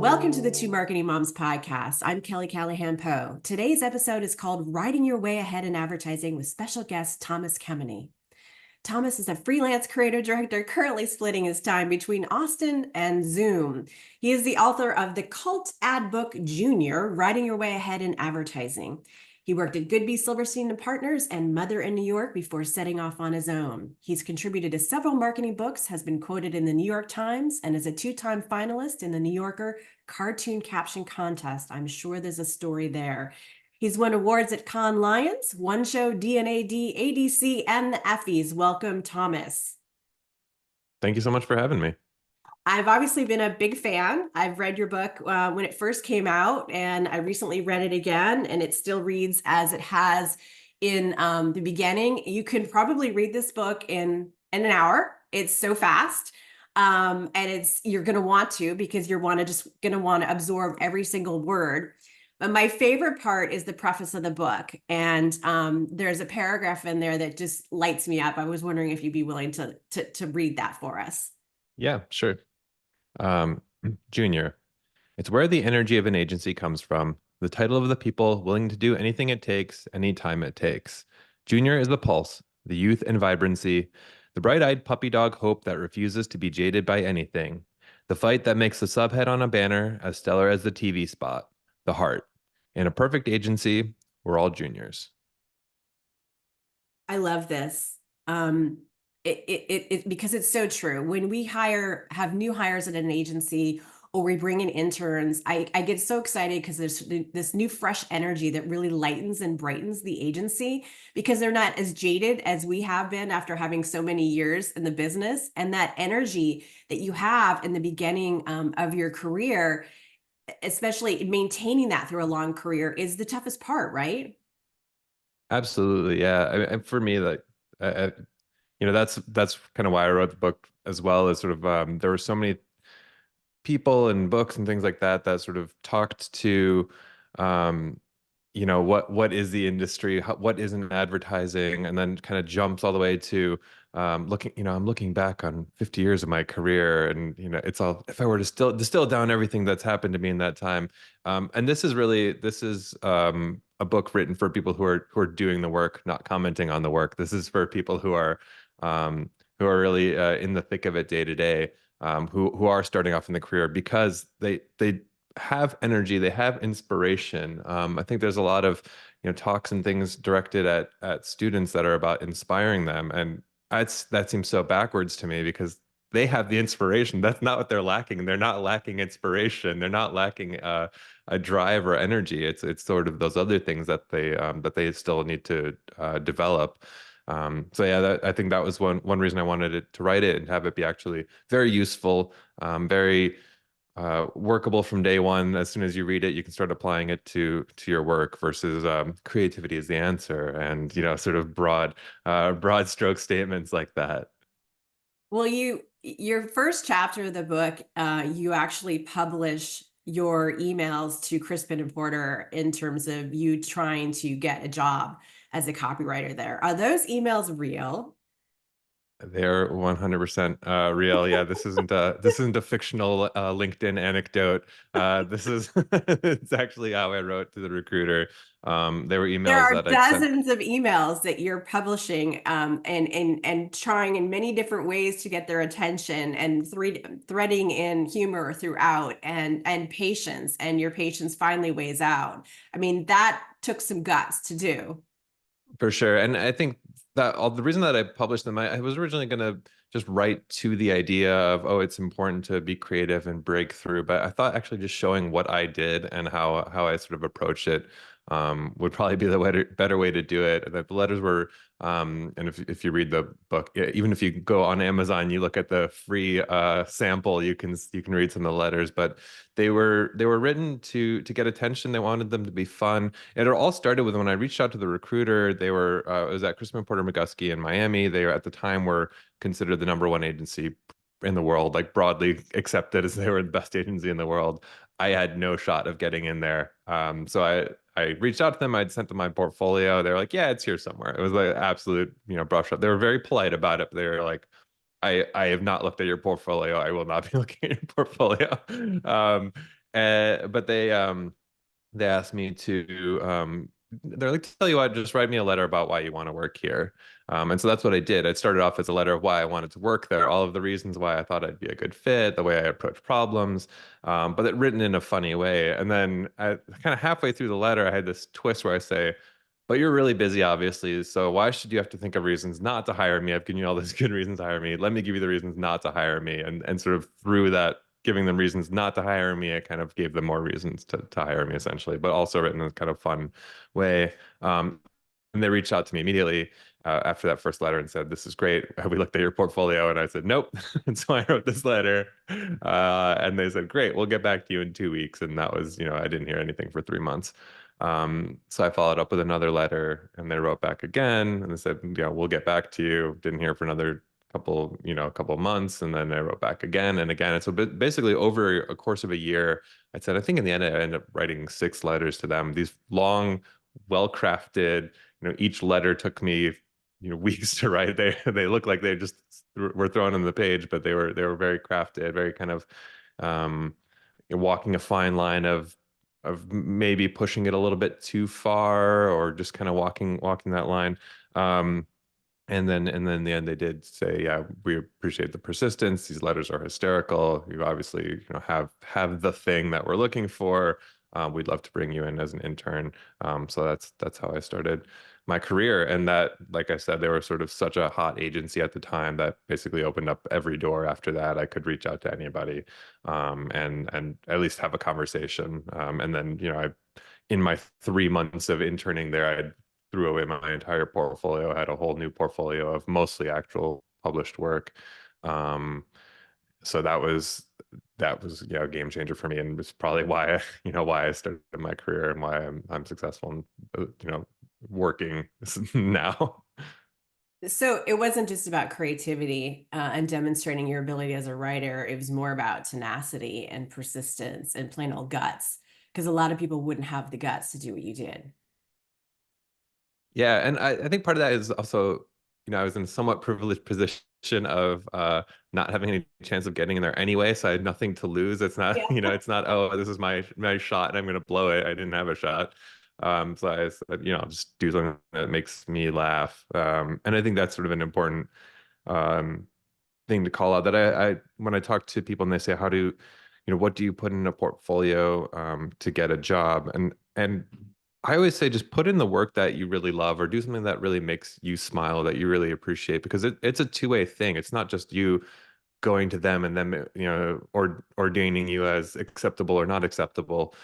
Welcome to the Two Marketing Moms podcast. I'm Kelly Callahan Poe. Today's episode is called Writing Your Way Ahead in Advertising with special guest Thomas Kemeny. Thomas is a freelance creative director currently splitting his time between Austin and Zoom. He is the author of the cult ad book Junior, Writing Your Way Ahead in Advertising. He worked at Goodby Silverstein and Partners and Mother in New York before setting off on his own. He's contributed to several marketing books, has been quoted in the New York Times, and is a two-time finalist in the New Yorker Cartoon Caption Contest. I'm sure there's a story there. He's won awards at Cannes Lions, One Show, DNAD, ADC, and the Effies. Welcome, Thomas. Thank you so much for having me. I've obviously been a big fan. I've read your book when it first came out, and I recently read it again, and it still reads as it has in the beginning. You can probably read this book in an hour. It's so fast. And you're going to want to, because you're going to want to absorb every single word. But my favorite part is the preface of the book. And there's a paragraph in there that just lights me up. I was wondering if you'd be willing to read that for us. Yeah, sure. Junior. It's where the energy of an agency comes from, the title of the people willing to do anything it takes, any time it takes. Junior is the pulse, the youth and vibrancy, the bright-eyed puppy dog hope that refuses to be jaded by anything, the fight that makes the subhead on a banner as stellar as the TV spot, the heart. In a perfect agency, we're all juniors. I love this. Because it's so true. When we have new hires at an agency, or we bring in interns, I get so excited because there's this new fresh energy that really lightens and brightens the agency, because they're not as jaded as we have been after having so many years in the business. And that energy that you have in the beginning of your career, especially maintaining that through a long career, is the toughest part, right? Absolutely, yeah. For me, like, that's kind of why I wrote the book as well. Is sort of there were so many people and books and things like that that sort of talked to um, what is the industry, what is an advertising, and then kind of jumps all the way to I'm looking back on 50 years of my career, and it's all, if I were to still distill down everything that's happened to me in that time. And this is a book written for people who are doing the work, not commenting on the work. This is for people who are really in the thick of it day to day, who are starting off in the career, because they have energy, they have inspiration. I think there's a lot of talks and things directed at students that are about inspiring them, and that seems so backwards to me, because they have the inspiration. That's not what they're lacking. They're not lacking inspiration. They're not lacking a drive or energy. It's sort of those other things that they still need to develop. So yeah, I think that was one reason I wanted to write it and have it be actually very useful, very workable from day one. As soon as you read it, you can start applying it to your work, versus creativity is the answer, and sort of broad stroke statements like that. Well, your first chapter of the book, you actually publish your emails to Crispin and Porter in terms of you trying to get a job as a copywriter there. Are those emails real? They're 100% real. Yeah, this isn't a fictional LinkedIn anecdote. This is it's actually how I wrote to the recruiter. They were There emails are that I'd sent. dozens of emails that you're publishing and trying in many different ways to get their attention, and threading in humor throughout, and patience, and your patience finally weighs out. I mean, that took some guts to do. For sure. And I think that the reason that I published them, I was originally going to just write to the idea of, oh, it's important to be creative and break through. But I thought actually just showing what I did and how I sort of approached it would probably be the better way to do it. That the letters were, and if you read the book, even if you go on Amazon, you look at the free sample, you can read some of the letters. But they were written to get attention. They wanted them to be fun. It all started with when I reached out to the recruiter. They were it was at Crispin Porter McGusky in Miami. They were, at the time, were considered the #1 agency in the world, like broadly accepted as they were the best agency in the world. I had no shot of getting in there. So I reached out to them. I'd sent them my portfolio. They were like, yeah, it's here somewhere. It was like absolute, brush up. They were very polite about it, but they were like, I have not looked at your portfolio. I will not be looking at your portfolio. But they asked me to they're like, tell you what, just write me a letter about why you want to work here. And so that's what I did. It started off as a letter of why I wanted to work there, all of the reasons why I thought I'd be a good fit, the way I approach problems, but it written in a funny way. And then kind of halfway through the letter, I had this twist where I say, but you're really busy, obviously. So why should you have to think of reasons not to hire me? I've given you all these good reasons to hire me. Let me give you the reasons not to hire me. And sort of through that, giving them reasons not to hire me, I kind of gave them more reasons to hire me essentially, but also written in a kind of fun way. And they reached out to me immediately after that first letter and said, "This is great. Have we looked at your portfolio?" And I said, "Nope." And so I wrote this letter, and they said, "Great, we'll get back to you in 2 weeks." And that was, I didn't hear anything for 3 months. So I followed up with another letter, and they wrote back again, and they said, "We'll get back to you." Didn't hear for another a couple of months, and then I wrote back again and again. And so basically, over a course of a year, I said, I think in the end, I ended up writing 6 letters to them. These long, well-crafted, each letter took me, weeks to write. They look like they just were thrown on the page, but they were very crafted, very kind of um, walking a fine line of maybe pushing it a little bit too far or just kind of walking that line. Um, and then in the end they did say, yeah, we appreciate the persistence. These letters are hysterical. You obviously, have the thing that we're looking for. We'd love to bring you in as an intern. So that's how I started my career. And that, like I said, they were sort of such a hot agency at the time that basically opened up every door after that. I could reach out to anybody, and at least have a conversation. And then, in my 3 months of interning there, I threw away my entire portfolio. I had a whole new portfolio of mostly actual published work. Um, so that was a game changer for me, and was probably why why I started my career and why I'm successful in working now. So it wasn't just about creativity and demonstrating your ability as a writer. It was more about tenacity and persistence and plain old guts, because a lot of people wouldn't have the guts to do what you did. Yeah, and I think part of that is also, I was in a somewhat privileged position of not having any chance of getting in there anyway, so I had nothing to lose. It's not, Yeah. it's not, oh, this is my shot and I'm gonna blow it. I didn't have a shot. So I said, I'll just do something that makes me laugh. And I think that's sort of an important um thing to call out that I when I talk to people and they say, how do what do you put in a portfolio to get a job? And I always say just put in the work that you really love or do something that really makes you smile, that you really appreciate, because it's a two-way thing. It's not just you going to them and them, or ordaining you as acceptable or not acceptable.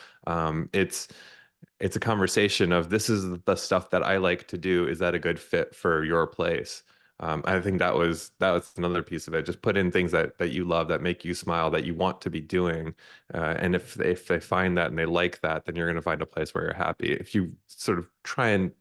It's a conversation of, this is the stuff that I like to do. Is that a good fit for your place? I think that was another piece of it. Just put in things that you love, that make you smile, that you want to be doing. And if they find that and they like that, then you're going to find a place where you're happy. If you sort of try and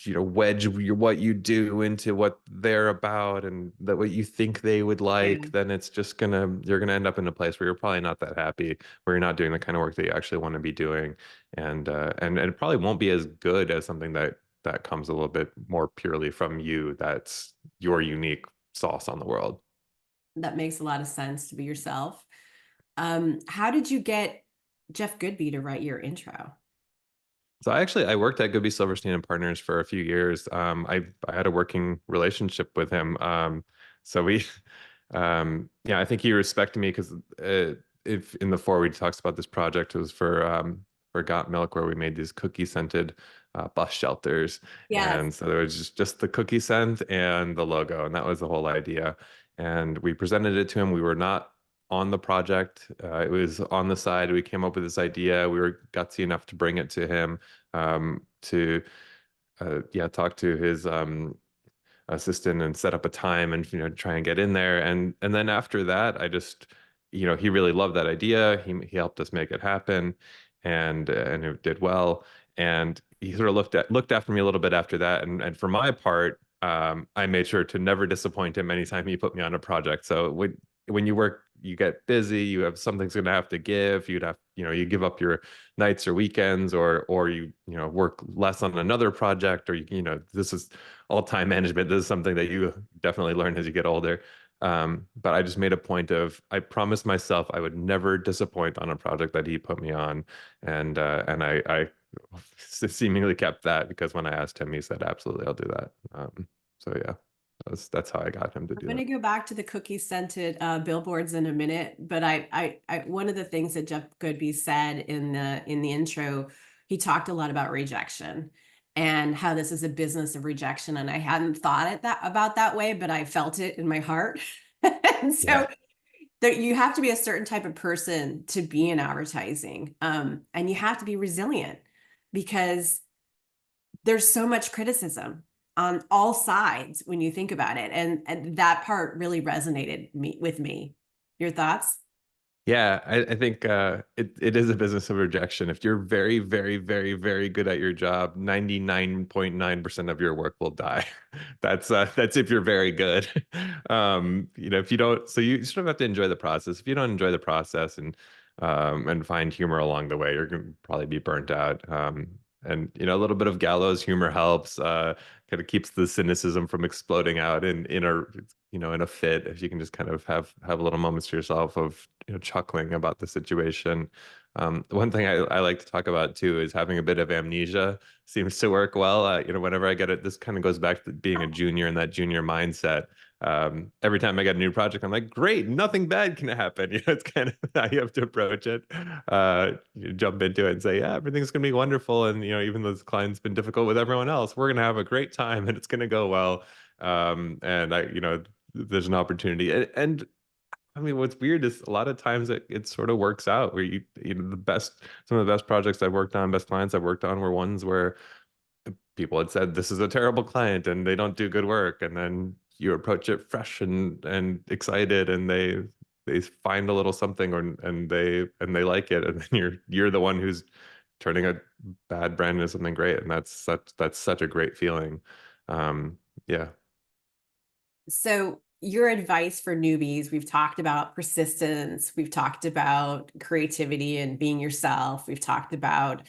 wedge what you do into what they're about and that what you think they would Yeah. like, then you're gonna end up in a place where you're probably not that happy, where you're not doing the kind of work that you actually want to be doing, and it probably won't be as good as something that comes a little bit more purely from you. That's your unique sauce on the world. That makes a lot of sense to be yourself. How did you get Jeff Goodby to write your intro? So I worked at Goodby Silverstein and Partners for a few years. I had a working relationship with him. So we, yeah, I think he respected me because if in the foreword he talks about this project, it was for Got Milk, where we made these cookie scented bus shelters, Yes. and so there was just the cookie scent and the logo, and that was the whole idea. And we presented it to him. We were not on the project. It was on the side. We came up with this idea. We were gutsy enough to bring it to him, to yeah, talk to his assistant and set up a time and try and get in there. And then after that, I just he really loved that idea. He helped us make it happen, and it did well. And he sort of looked after me a little bit after that. And for my part, I made sure to never disappoint him anytime he put me on a project. So when you work, you get busy, you have something's going to have to give. You give up your nights or weekends, or work less on another project, or this is all time management. This is something that you definitely learn as you get older. But I just made a point of, I promised myself I would never disappoint on a project that he put me on. And I seemingly kept that, because when I asked him, he said, absolutely, I'll do that. So yeah, that's how I got him to I'm do going to that. go back to the cookie scented billboards in a minute, but one of the things that Jeff Goodby said in the intro, he talked a lot about rejection and how this is a business of rejection. And I hadn't thought it that about that way, but I felt it in my heart. And so Yeah. there, you have to be a certain type of person to be in advertising, and you have to be resilient because there's so much criticism on all sides when you think about it. And that part really resonated with me. Your thoughts? Yeah, I think it is a business of rejection. If you're very, very, very, very good at your job, 99.9% of your work will die. That's if you're very good. If you don't, so you sort of have to enjoy the process. If you don't enjoy the process and find humor along the way, you're gonna probably be burnt out. And a little bit of gallows humor helps. Kind of keeps the cynicism from exploding out in a fit, if you can just kind of have little moments to yourself of chuckling about the situation. One thing I like to talk about too is having a bit of amnesia seems to work well. Whenever I get it, this kind of goes back to being a junior and that junior mindset. Every time I get a new project, I'm like, great, nothing bad can happen. It's kind of how you have to approach it. You jump into it and say, yeah, everything's gonna be wonderful, and even though this client's been difficult with everyone else, we're gonna have a great time and it's gonna go well. And there's an opportunity. And I mean, what's weird is a lot of times it sort of works out where some of the best projects I've worked on, best clients I've worked on were ones where people had said, this is a terrible client and they don't do good work. And then you approach it fresh and excited, and they find a little something, and they like it. And then you're the one who's turning a bad brand into something great. And that's such a great feeling. Yeah. So, your advice for newbies, we've talked about persistence, we've talked about creativity and being yourself, we've talked about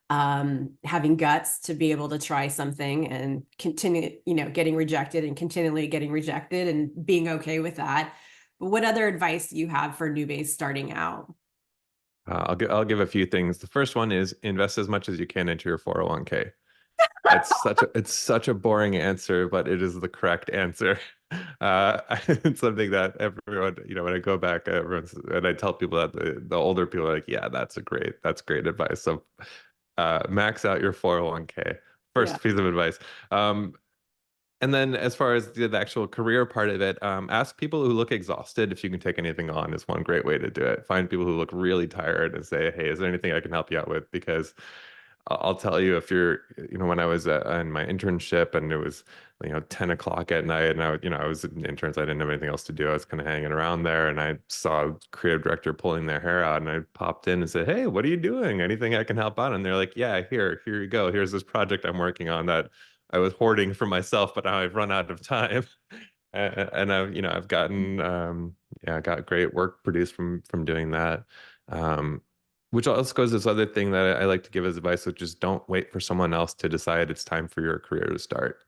having guts to be able to try something and continue, getting rejected and continually getting rejected and being okay with that. But what other advice do you have for newbies starting out? I'll give a few things. The first one is invest as much as you can into your 401k. It's such a boring answer, but it is the correct answer. It's something that everyone, when I go back, and I tell people that the older people are like, yeah, that's great advice. So, max out your 401k. Yeah. First piece of advice. And then as far as the actual career part of it, ask people who look exhausted if you can take anything on is one great way to do it. Find people who look really tired and say, hey, is there anything I can help you out with? Because I'll tell you, if you're, when I was in my internship and it was, 10 o'clock at night, and I was an intern, so I didn't have anything else to do. I was kind of hanging around there, and I saw a creative director pulling their hair out, and I popped in and said, hey, what are you doing? Anything I can help out? And they're like, yeah, here you go. Here's this project I'm working on that I was hoarding for myself, but now I've run out of time. And I've gotten, yeah, got great work produced from doing that. Um, which also goes this other thing that I like to give as advice, which is don't wait for someone else to decide it's time for your career to start.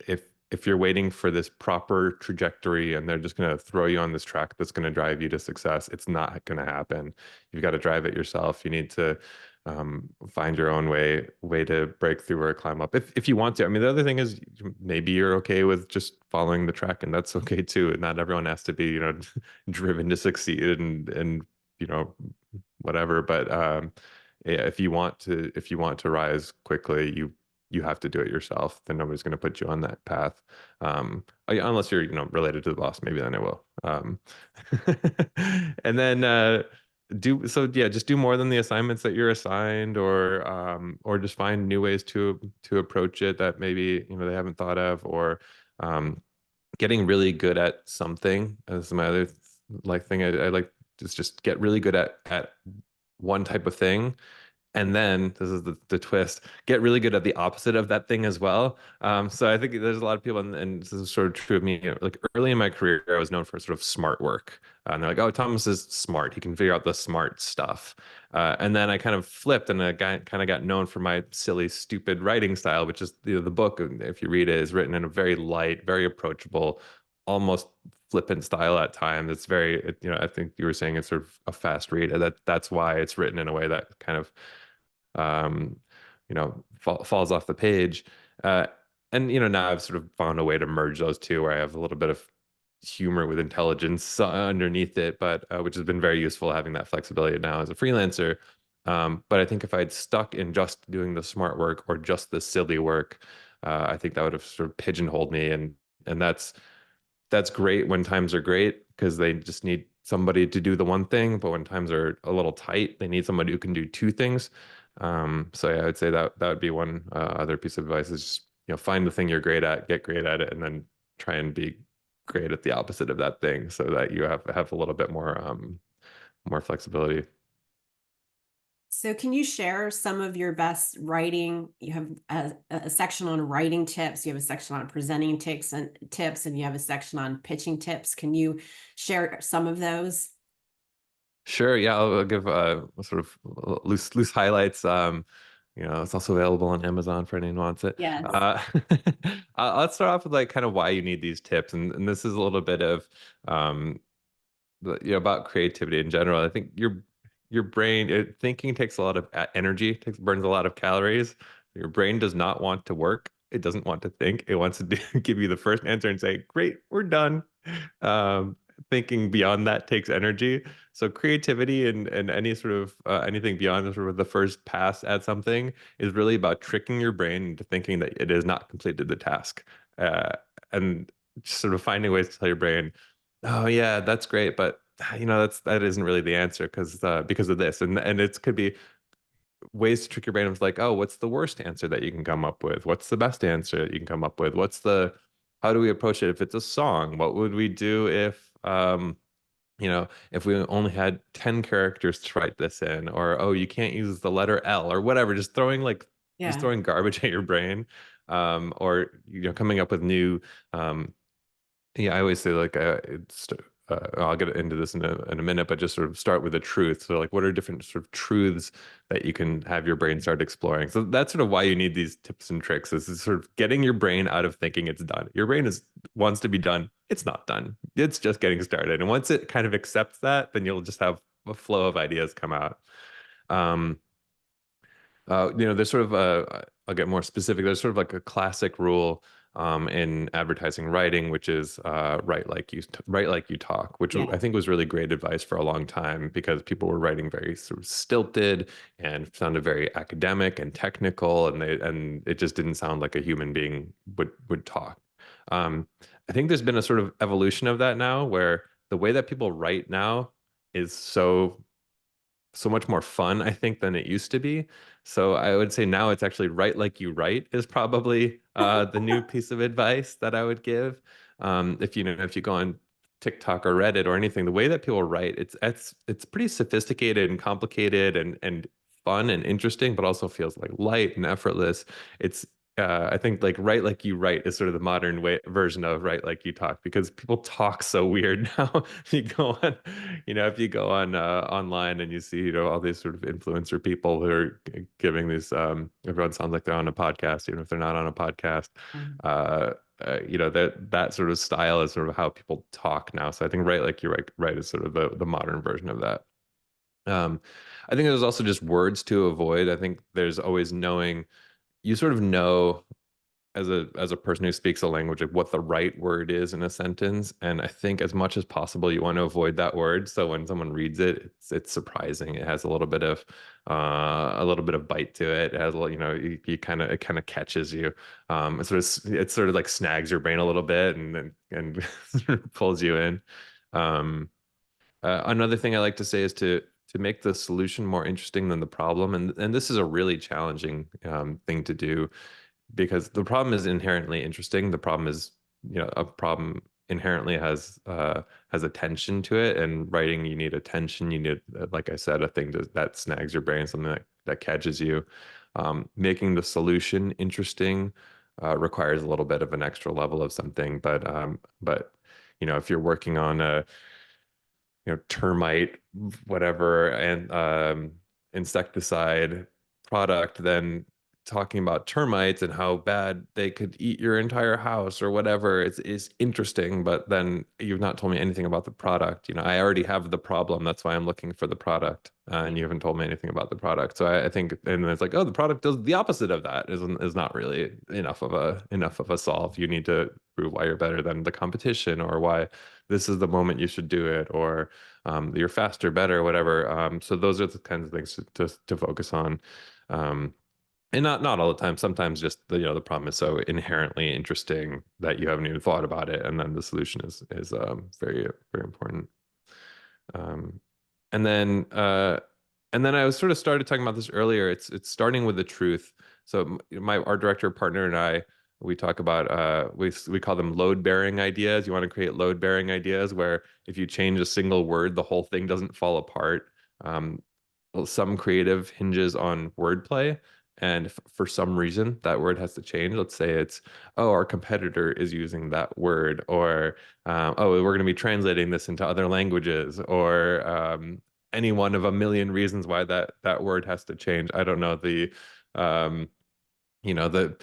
If you're waiting for this proper trajectory and they're just going to throw you on this track that's going to drive you to success, it's not going to happen. You've got to drive it yourself. You need to find your own way to break through or climb up if you want to. I mean, the other thing is maybe you're okay with just following the track, and that's okay too. And not everyone has to be, driven to succeed and you know whatever. But yeah, if you want to rise quickly, you have to do it yourself. Then nobody's going to put you on that path. Unless you're, related to the boss, maybe then I will. And then yeah, just do more than the assignments that you're assigned, or just find new ways to approach it that maybe, they haven't thought of, or um, getting really good at something. As my other thing I like is just get really good at one type of thing, and then this is the twist, get really good at the opposite of that thing as well. So I think there's a lot of people, and this is sort of true of me, like early in my career, I was known for sort of smart work. And they're like, oh, Thomas is smart. He can figure out the smart stuff. And then I kind of flipped, and I kind of got known for my silly, stupid writing style, which is, the book, if you read it, is written in a very light, very approachable, almost flippant style at times. It's very, I think you were saying it's sort of a fast read. That's why it's written in a way that kind of um, falls off the page. Uh, and now I've sort of found a way to merge those two, where I have a little bit of humor with intelligence underneath it, but which has been very useful having that flexibility now as a freelancer. But I think if I'd stuck in just doing the smart work or just the silly work, I think that would have sort of pigeonholed me, and that's great when times are great because they just need somebody to do the one thing. But when times are a little tight, they need somebody who can do two things. So yeah, I would say that would be one other piece of advice is just, find the thing you're great at, get great at it, and then try and be great at the opposite of that thing so that you have a little bit more flexibility. So, can you share some of your best writing? You have a section on writing tips, you have a section on presenting tips, and you have a section on pitching tips. Can you share some of those? Sure. Yeah, I'll give sort of loose highlights. It's also available on Amazon for anyone who wants it. Yes. Let's start off with like kind of why you need these tips, and this is a little bit of um, about creativity in general. I think your brain thinking takes a lot of energy, burns a lot of calories. Your brain does not want to work. It doesn't want to think. It wants to give you the first answer and say, "Great, we're done." Um, Thinking beyond that takes energy. So creativity and any sort of anything beyond sort of the first pass at something is really about tricking your brain into thinking that it has not completed the task, and just sort of finding ways to tell your brain, "Oh yeah, that's great, but that isn't really the answer because of this." And it could be ways to trick your brain of like, "Oh, what's the worst answer that you can come up with? What's the best answer that you can come up with? How do we approach it if it's a song? What would we do if we only had 10 characters to write this in? Or, oh, you can't use the letter L or whatever." Just Yeah. throwing garbage at your brain, or coming up with new yeah, I always say like I'll get into this in a minute, but just sort of start with the truth. So like, what are different sort of truths that you can have your brain start exploring? So that's sort of why you need these tips and tricks. Is sort of getting your brain out of thinking it's done. Your brain is wants to be done. It's not done. It's just getting started. And once it kind of accepts that, then you'll just have a flow of ideas come out. Um, there's sort of I'll get more specific. There's sort of like a classic rule in advertising writing, which is write like you talk, which I Yeah. think was really great advice for a long time because people were writing very sort of stilted and sounded very academic and technical, and it just didn't sound like a human being would talk. I think there's been a sort of evolution of that now, where the way that people write now is so much more fun, I think, than it used to be. So I would say now it's actually write like you write is probably the new piece of advice that I would give. If you go on TikTok or Reddit or anything, the way that people write, it's pretty sophisticated and complicated and fun and interesting, but also feels like light and effortless. It's I think like write like you write is sort of the modern way version of write like you talk because people talk so weird now. If you go on online and you see, all these sort of influencer people who are giving these everyone sounds like they're on a podcast, even if they're not on a podcast. Uh that sort of style is sort of how people talk now. So I think write like you write is sort of the modern version of that. Um, I think there's also just words to avoid. I think there's always knowing you sort of know as a person who speaks a language like what the right word is in a sentence, and I think as much as possible you want to avoid that word so when someone reads it it's surprising. It has a little bit of bite to it. It has a little, you it kind of catches you. It sort of like snags your brain a little bit and sort of pulls you in. Another thing I like to say is to make the solution more interesting than the problem, and this is a really challenging thing to do because the problem is inherently interesting. The problem is, a problem inherently has a tension to it, and writing, you need attention. You need, like I said, a thing that snags your brain, something that catches you. Making the solution interesting requires a little bit of an extra level of something, but if you're working on a termite whatever and insecticide product, then talking about termites and how bad they could eat your entire house or whatever is interesting, but then you've not told me anything about the product. I already have the problem. That's why I'm looking for the product, and you haven't told me anything about the product. So I think, and it's like, oh, the product does the opposite of that. Is not really enough of a solve. You need to prove why you're better than the competition, or why this is the moment you should do it, or you're faster, better, whatever. So those are the kinds of things to focus on. Um, and not all the time. Sometimes just the problem is so inherently interesting that you haven't even thought about it, and then the solution is very very important. Um, and then I was sort of started talking about this earlier. It's starting with the truth. So my art director partner and I, we talk about we call them load bearing ideas. You want to create load bearing ideas where if you change a single word, the whole thing doesn't fall apart. Um, well, some creative hinges on wordplay. And if for some reason that word has to change, let's say it's, oh, our competitor is using that word, or oh, we're going to be translating this into other languages, or any one of a million reasons why that word has to change. I don't know, um, the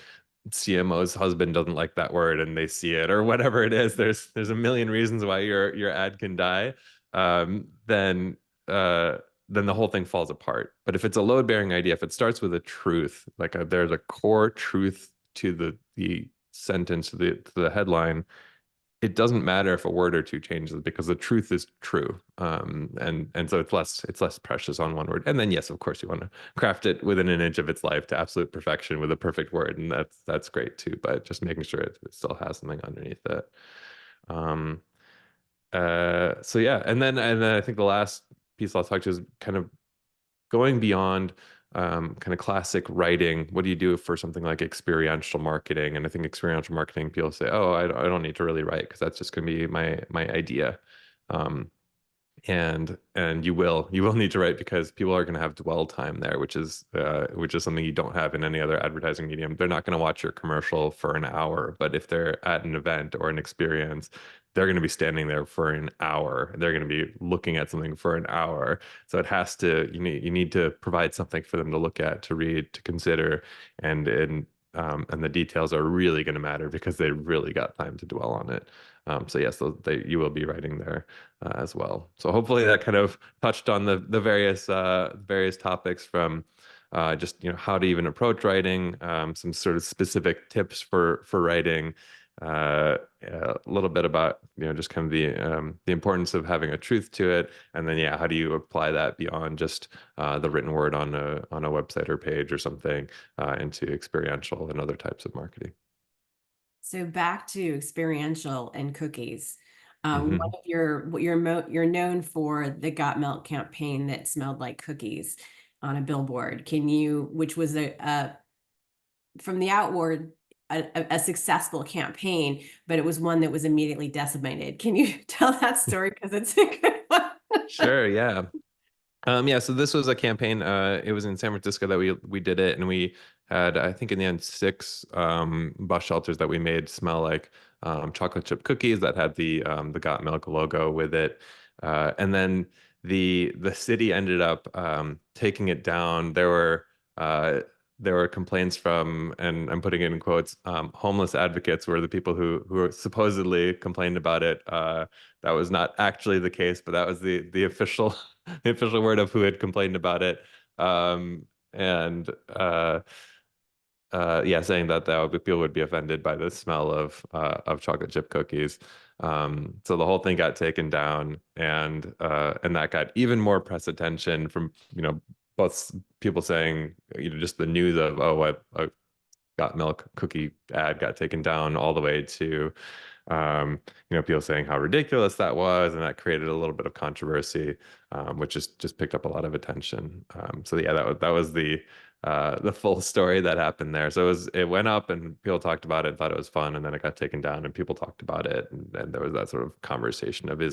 CMO's husband doesn't like that word and they see it, or whatever it is. There's a million reasons why your ad can die. Um, then uh, then the whole thing falls apart. But if it's a load-bearing idea, if it starts with a truth, like there's a core truth to the sentence, to the headline, it doesn't matter if a word or two changes because the truth is true. And so it's less precious on one word. And then yes, of course, you want to craft it within an inch of its life to absolute perfection with a perfect word, and that's great too. But just making sure it still has something underneath it. Um, so yeah, and then I think the last piece I'll talk to is kind of going beyond kind of classic writing. What do you do for something like experiential marketing? And I think experiential marketing, people say, oh, I don't need to really write because that's just going to be my idea. Um, and you will need to write because people are going to have dwell time there, which is something you don't have in any other advertising medium. They're not going to watch your commercial for an hour, but if they're at an event or an experience, they're going to be standing there for an hour. They're going to be looking at something for an hour. So it has to you need to provide something for them to look at, to read, to consider, and the details are really going to matter because they really got time to dwell on it. So yes, you will be writing there as well. So hopefully that kind of touched on the various topics, from just how to even approach writing, some sort of specific tips for writing, a little bit about just kind of the importance of having a truth to it, and then how do you apply that beyond just the written word on a website or page or something, into experiential and other types of marketing. So back to experiential and cookies. One Hmm. of you're known for the Got Milk campaign that smelled like cookies on a billboard. Which was from the outward a successful campaign, but it was one that was immediately decimated. Can you tell that story because it's a good one? Sure, yeah. Yeah, so this was a campaign. It was in San Francisco that we did it, and we had, I think, in the end, six bus shelters that we made smell like chocolate chip cookies that had the Got Milk logo with it. And then the city ended up taking it down. There were complaints from, and I'm putting it in quotes, homeless advocates were the people who supposedly complained about it. That was not actually the case, but that was the official the official word of who had complained about it. And yeah, saying that people would be offended by the smell of chocolate chip cookies. So the whole thing got taken down, and that got even more press attention from both people saying just the news of, oh, a Got Milk cookie ad got taken down, all the way to people saying how ridiculous that was, and that created a little bit of controversy, which just picked up a lot of attention. So yeah, that was the full story that happened there. So it went up, and people talked about it, thought it was fun, and then it got taken down, and people talked about it, and there was that sort of conversation of,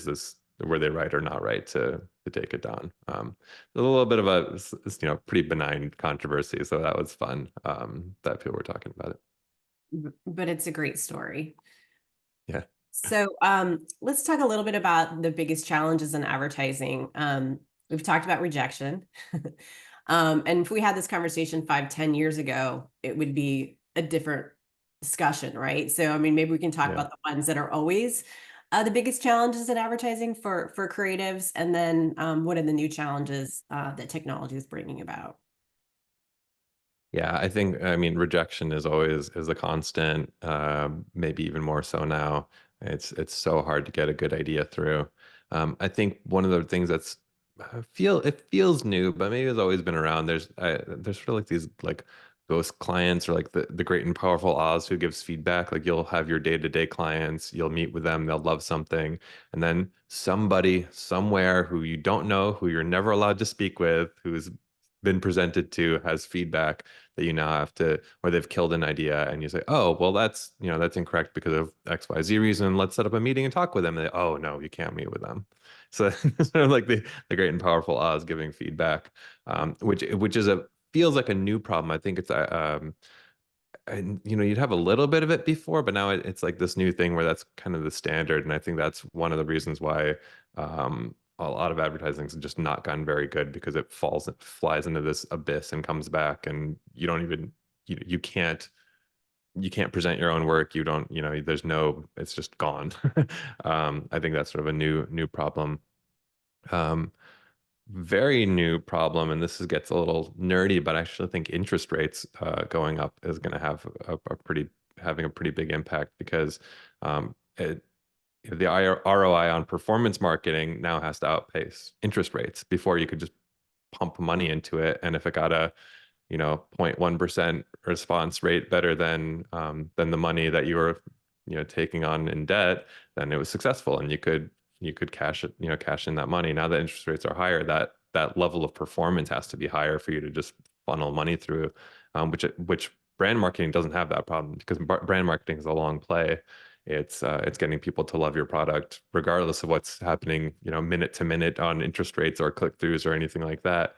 were they right or not right to take it down? A little bit of a pretty benign controversy, so that was fun, that people were talking about it. But it's a great story. Yeah. So let's talk a little bit about the biggest challenges in advertising. We've talked about rejection. And if we had this conversation 5, 10 years ago, it would be a different discussion, right? So, I mean, maybe we can talk Yeah. about the ones that are always the biggest challenges in advertising for creatives, and then what are the new challenges that technology is bringing about? Yeah, I think, I mean, rejection is always is a constant, maybe even more so now. It's so hard to get a good idea through. I think one of the things that's it feels new, but maybe it's always been around. There's sort of like these like ghost clients or like the great and powerful Oz who gives feedback. Like you'll have your day-to-day clients, you'll meet with them, they'll love something, and then somebody somewhere who you don't know, who you're never allowed to speak with, who's been presented to has feedback that you now have to, or they've killed an idea and you say, oh, well, that's incorrect because of XYZ reason. Let's set up a meeting and talk with them. And they, oh, no, you can't meet with them. So it's sort of like the great and powerful Oz giving feedback, which is feels like a new problem. I think it's and you'd have a little bit of it before, but now it's like this new thing where that's kind of the standard. And I think that's one of the reasons why a lot of advertising has just not gotten very good because flies into this abyss and comes back, and you don't even you can't present your own work. You don't, there's no, it's just gone. I think that's sort of a new problem. Um, Very new problem, and gets a little nerdy, but I actually think interest rates going up is going to have a pretty having a pretty big impact because it, the ROI on performance marketing now has to outpace interest rates. Before you could just pump money into it, and if it got a 0.1% response rate better than the money that you were taking on in debt, then it was successful and you could cash in that money. Now that interest rates are higher, that level of performance has to be higher for you to just funnel money through, which brand marketing doesn't have that problem because brand marketing is a long play. It's getting people to love your product regardless of what's happening, minute to minute on interest rates or click-throughs or anything like that.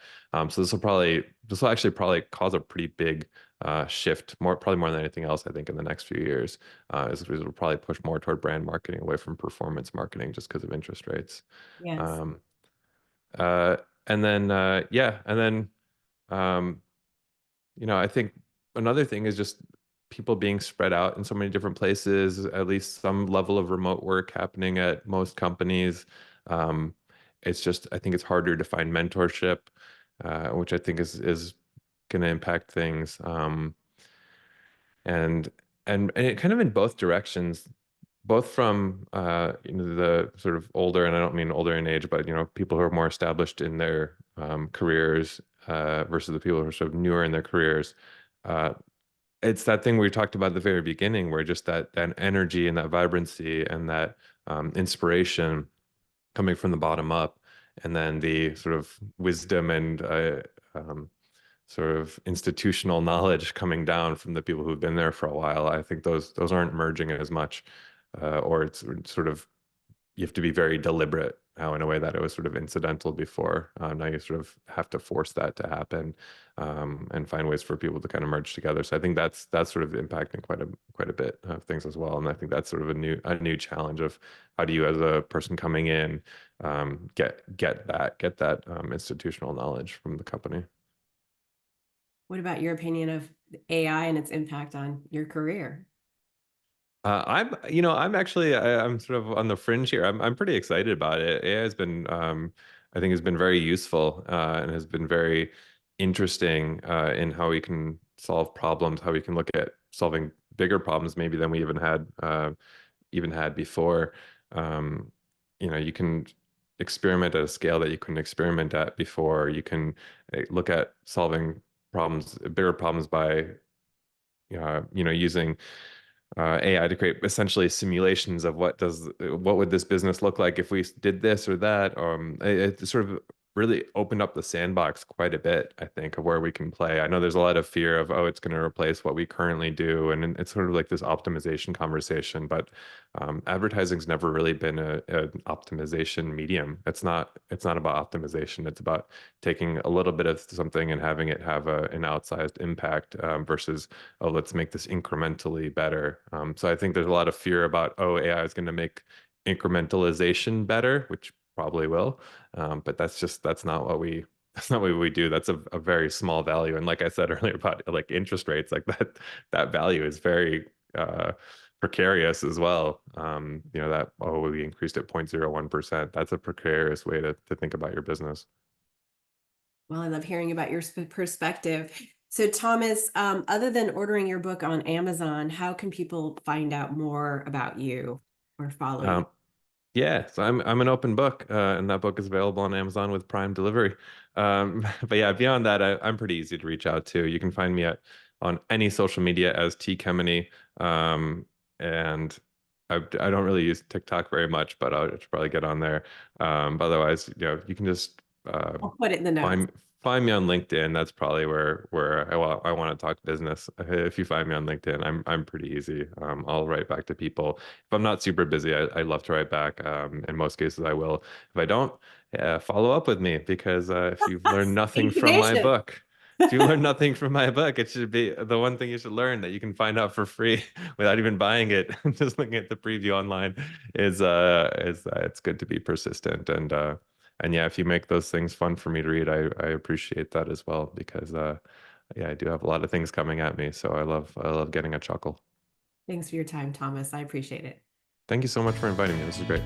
So this will actually probably cause a pretty big shift, probably more than anything else, I think, in the next few years. It'll probably push more toward brand marketing away from performance marketing just because of interest rates. Yes. Um, uh, and then yeah, and then um, I think another thing is just people being spread out in so many different places, at least some level of remote work happening at most companies. Um, it's just, I think it's harder to find mentorship, which I think is going to impact things. And and it kind of in both directions, both from the sort of older, and I don't mean older in age, but people who are more established in their careers versus the people who are sort of newer in their careers. Uh, it's that thing we talked about at the very beginning, where just that energy and that vibrancy and that inspiration coming from the bottom up, and then the sort of wisdom and um, sort of institutional knowledge coming down from the people who've been there for a while. I think those aren't merging as much, or it's sort of you have to be very deliberate now in a way that it was sort of incidental before. Now you sort of have to force that to happen, and find ways for people to kind of merge together. So I think that's sort of impacting quite a bit of things as well. And I think that's sort of a new challenge of how do you, as a person coming in, get that institutional knowledge from the company. What about your opinion of AI and its impact on your career? I'm actually, I'm sort of on the fringe here. I'm pretty excited about it. AI has been, I think, has been very useful, and has been very interesting, in how we can solve problems, how we can look at solving bigger problems maybe than we even had before. Um, you can experiment at a scale that you couldn't experiment at before. You can look at solving bigger problems by, using AI to create essentially simulations of what would this business look like if we did this or that. It sort of really opened up the sandbox quite a bit, I think, of where we can play. I know there's a lot of fear of, oh, it's going to replace what we currently do, and it's sort of like this optimization conversation. But advertising's never really been an optimization medium. It's not about optimization. It's about taking a little bit of something and having it have an outsized impact, versus, oh, let's make this incrementally better. So I think there's a lot of fear about, oh, AI is going to make incrementalization better, which probably will. But that's not what we That's not what we do. That's a very small value. And like I said earlier about like interest rates, like that value is very precarious as well. That, oh, we increased it 0.01%. That's a precarious way to think about your business. Well, I love hearing about your perspective. So, Thomas, other than ordering your book on Amazon, how can people find out more about you or follow you? Um, Yeah, so I'm an open book, and that book is available on Amazon with Prime delivery. But yeah, beyond that, I'm pretty easy to reach out to. You can find me on any social media as T Kemeny, and I don't really use TikTok very much, but I should probably get on there. But otherwise, you can just I'll put it in the notes. find find me on LinkedIn. That's probably where I want to talk business. If you find me on LinkedIn, I'm pretty easy. I'll write back to people. If I'm not super busy, I love to write back. In most cases, I will. If I don't, follow up with me because if you've learned nothing from my Incubation. book, if you learn nothing from my book, it should be the one thing you should learn that you can find out for free without even buying it. Just looking at the preview online is it's good to be persistent and yeah, if you make those things fun for me to read, I appreciate that as well because yeah, I do have a lot of things coming at me, so I love getting a chuckle. Thanks for your time, Thomas. I appreciate it. Thank you so much for inviting me. This is great.